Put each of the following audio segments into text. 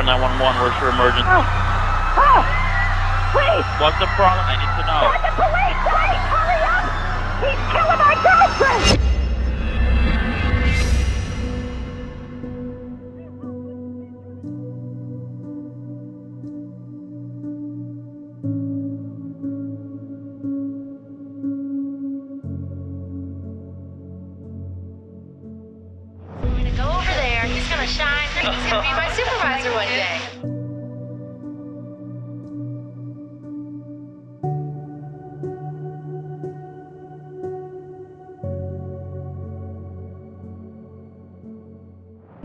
911, where's your emergency? Oh! Please! What's the problem? I need to know. Get the police, guys! Hurry up! He's killing my girlfriend! Go over there. He's gonna shine. He's gonna be my supervisor one day.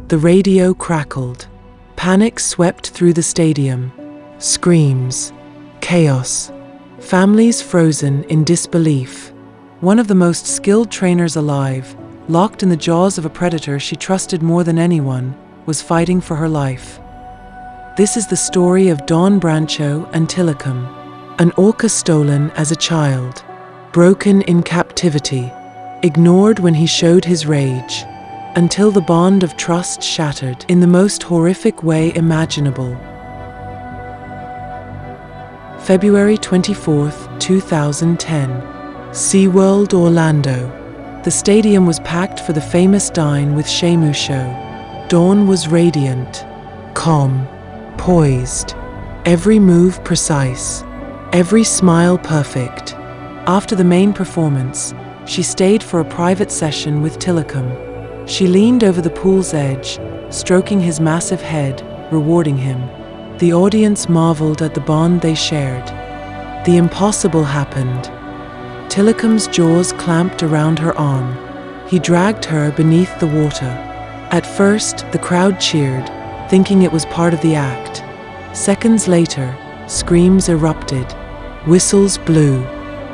The radio crackled. Panic swept through the stadium. Screams. Chaos. Families frozen in disbelief. One of the most skilled trainers alive, locked in the jaws of a predator she trusted more than anyone, was fighting for her life. This is the story of Dawn Brancheau and Tilikum, an orca stolen as a child, broken in captivity, ignored when he showed his rage, until the bond of trust shattered in the most horrific way imaginable. February 24th, 2010. SeaWorld, Orlando. The stadium was packed for the famous Dine with Shamu show. Dawn was radiant, calm, poised, every move precise, every smile perfect. After the main performance, she stayed for a private session with Tilikum. She leaned over the pool's edge, stroking his massive head, rewarding him. The audience marveled at the bond they shared. The impossible happened. Tilikum's jaws clamped around her arm. He dragged her beneath the water. At first, the crowd cheered, thinking it was part of the act. Seconds later, screams erupted. Whistles blew.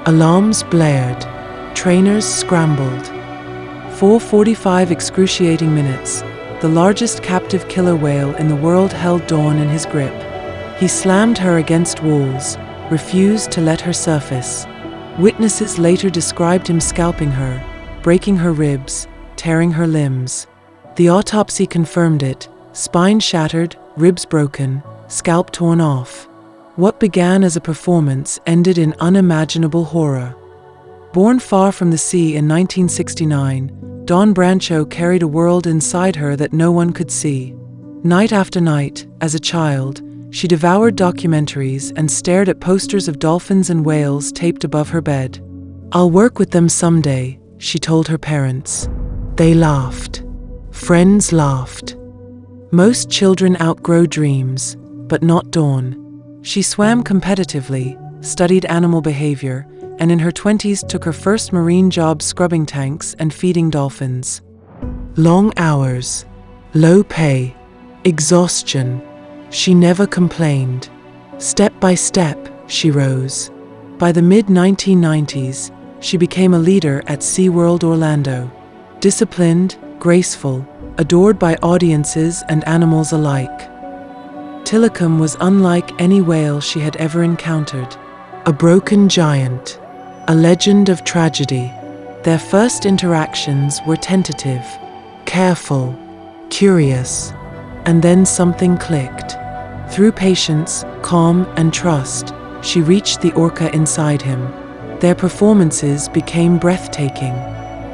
Alarms blared. Trainers scrambled. For 45 excruciating minutes, the largest captive killer whale in the world held Dawn in his grip. He slammed her against walls, refused to let her surface. Witnesses later described him scalping her, breaking her ribs, tearing her limbs. The autopsy confirmed it: spine shattered, ribs broken, scalp torn off. What began as a performance ended in unimaginable horror. Born far from the sea in 1969, Dawn Brancheau carried a world inside her that no one could see. Night after night, as a child, she devoured documentaries and stared at posters of dolphins and whales taped above her bed. "I'll work with them someday," she told her parents. They laughed. Friends laughed. Most children outgrow dreams, but not Dawn. She swam competitively, studied animal behavior, and in her 20s took her first marine job scrubbing tanks and feeding dolphins. Long hours, low pay, exhaustion. She never complained. Step by step, she rose. By the mid-1990s, she became a leader at SeaWorld Orlando. Disciplined, graceful, adored by audiences and animals alike. Tilikum was unlike any whale she had ever encountered. A broken giant, a legend of tragedy. Their first interactions were tentative, careful, curious, and then something clicked. Through patience, calm, and trust, she reached the orca inside him. Their performances became breathtaking,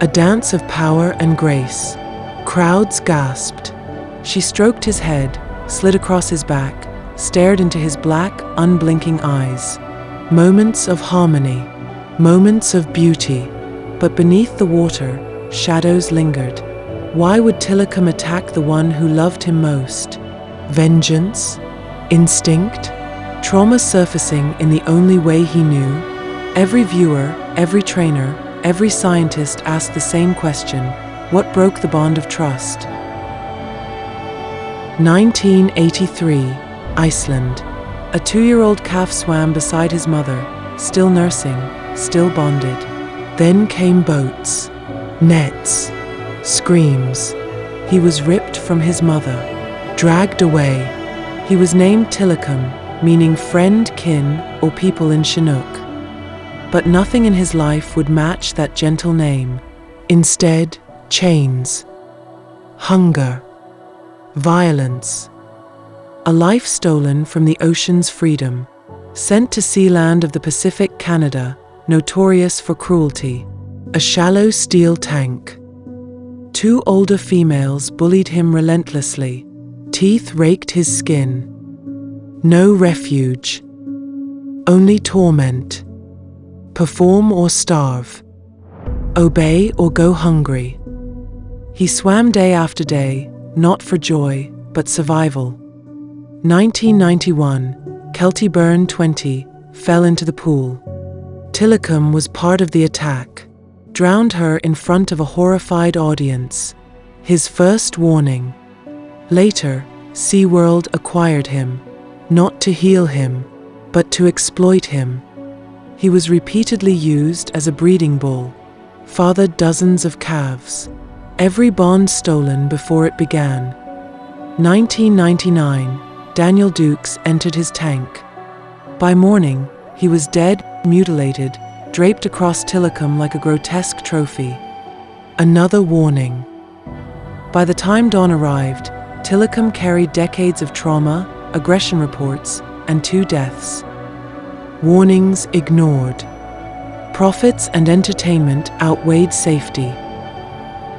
a dance of power and grace. Crowds gasped. She stroked his head, slid across his back, stared into his black, unblinking eyes. Moments of harmony, moments of beauty. But beneath the water, shadows lingered. Why would Tilikum attack the one who loved him most? Vengeance? Instinct? Trauma surfacing in the only way he knew? Every viewer, every trainer, every scientist asked the same question: what broke the bond of trust? 1983, Iceland. A 2-year-old calf swam beside his mother, still nursing, still bonded. Then came boats, nets, screams. He was ripped from his mother, dragged away. He was named Tilikum, meaning friend, kin, or people in Chinook. But nothing in his life would match that gentle name. Instead, chains, hunger, violence. a life stolen from the ocean's freedom, sent to Sealand of the Pacific, Canada, notorious for cruelty. A shallow steel tank. 2 older females bullied him relentlessly. Teeth raked his skin. No refuge. Only torment. Perform or starve. Obey or go hungry. He swam day after day, not for joy, but survival. 1991, Kelty 20, fell into the pool. Tilikum was part of the attack, drowned her in front of a horrified audience. His first warning. Later, SeaWorld acquired him, not to heal him, but to exploit him. He was repeatedly used as a breeding bull, fathered dozens of calves, every bond stolen before it began. 1999, Daniel Dukes entered his tank. By morning, he was dead, mutilated, draped across Tilikum like a grotesque trophy. Another warning. By the time dawn arrived, Tilikum carried decades of trauma, aggression reports, and 2 deaths. Warnings ignored. Profits and entertainment outweighed safety.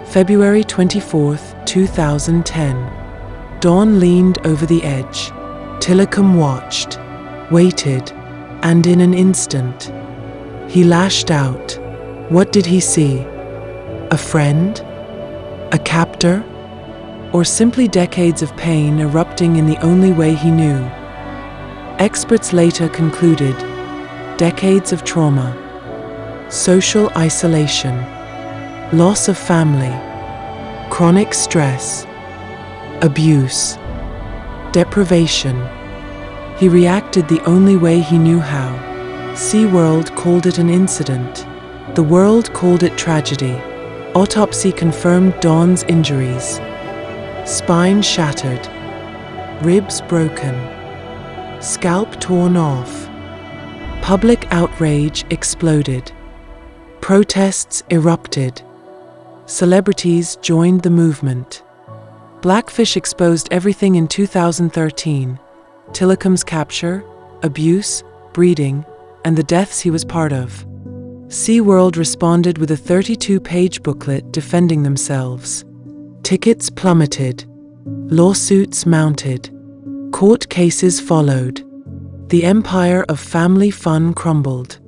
February 24, 2010. Dawn leaned over the edge. Tilikum watched, waited, and in an instant, he lashed out. What did he see? A friend? A captor? Or simply decades of pain erupting in the only way he knew? Experts later concluded, decades of trauma, social isolation, loss of family, chronic stress, abuse, deprivation. He reacted the only way he knew how. SeaWorld called it an incident. The world called it tragedy. Autopsy confirmed Dawn's injuries. Spine shattered. Ribs broken. Scalp torn off. Public outrage exploded. Protests erupted. Celebrities joined the movement. Blackfish exposed everything in 2013. Tilikum's capture, abuse, breeding, and the deaths he was part of. SeaWorld responded with a 32-page booklet defending themselves. Tickets plummeted. Lawsuits mounted. Court cases followed. The empire of family fun crumbled.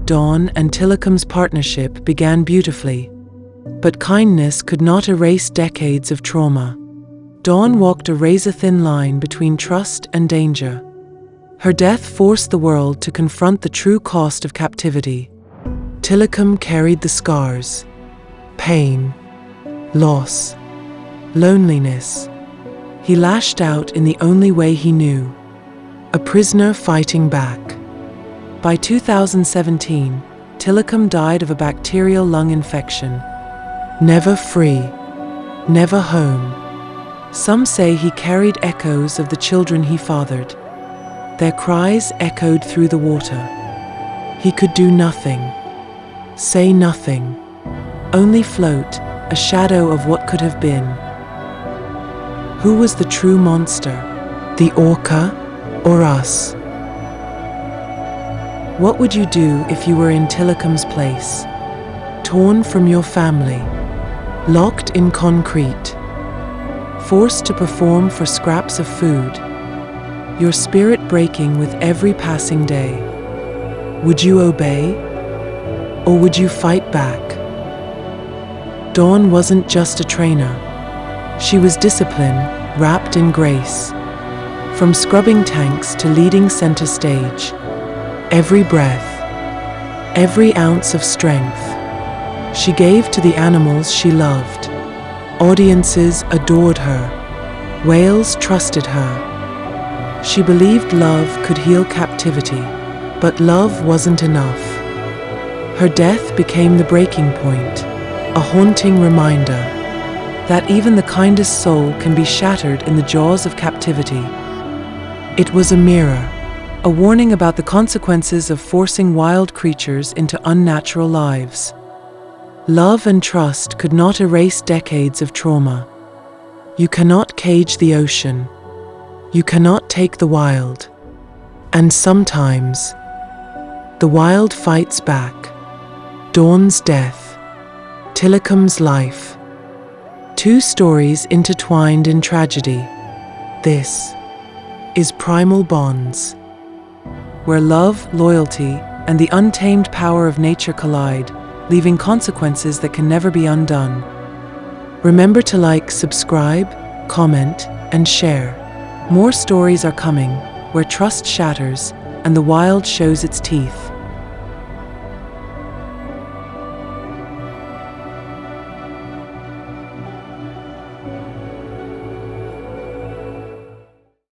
Dawn and Tilikum's partnership began beautifully, but kindness could not erase decades of trauma. Dawn walked a razor-thin line between trust and danger. Her death forced the world to confront the true cost of captivity. Tilikum carried the scars. Pain, loss, loneliness. He lashed out in the only way he knew. A prisoner fighting back. By 2017, Tilikum died of a bacterial lung infection. Never free, never home. Some say he carried echoes of the children he fathered. Their cries echoed through the water. He could do nothing, say nothing, only float, a shadow of what could have been. Who was the true monster? The Orca or us? What would you do if you were in Tilikum's place? Torn from your family, locked in concrete, forced to perform for scraps of food, your spirit breaking with every passing day. Would you obey? Or would you fight back? Dawn wasn't just a trainer. She was discipline wrapped in grace. From scrubbing tanks to leading center stage, every breath, every ounce of strength, she gave to the animals she loved. Audiences adored her. Whales trusted her. She believed love could heal captivity, but love wasn't enough. Her death became the breaking point, a haunting reminder that even the kindest soul can be shattered in the jaws of captivity. It was a mirror, a warning about the consequences of forcing wild creatures into unnatural lives. Love and trust could not erase decades of trauma. You cannot cage the ocean, You cannot take the wild. And sometimes, the wild fights back. Dawn's death, Tilikum's life. Two stories intertwined in tragedy. This is Primal Bonds, where love, loyalty, and the untamed power of nature collide, leaving consequences that can never be undone. Remember to like, subscribe, comment, and share. More stories are coming, where trust shatters and the wild shows its teeth.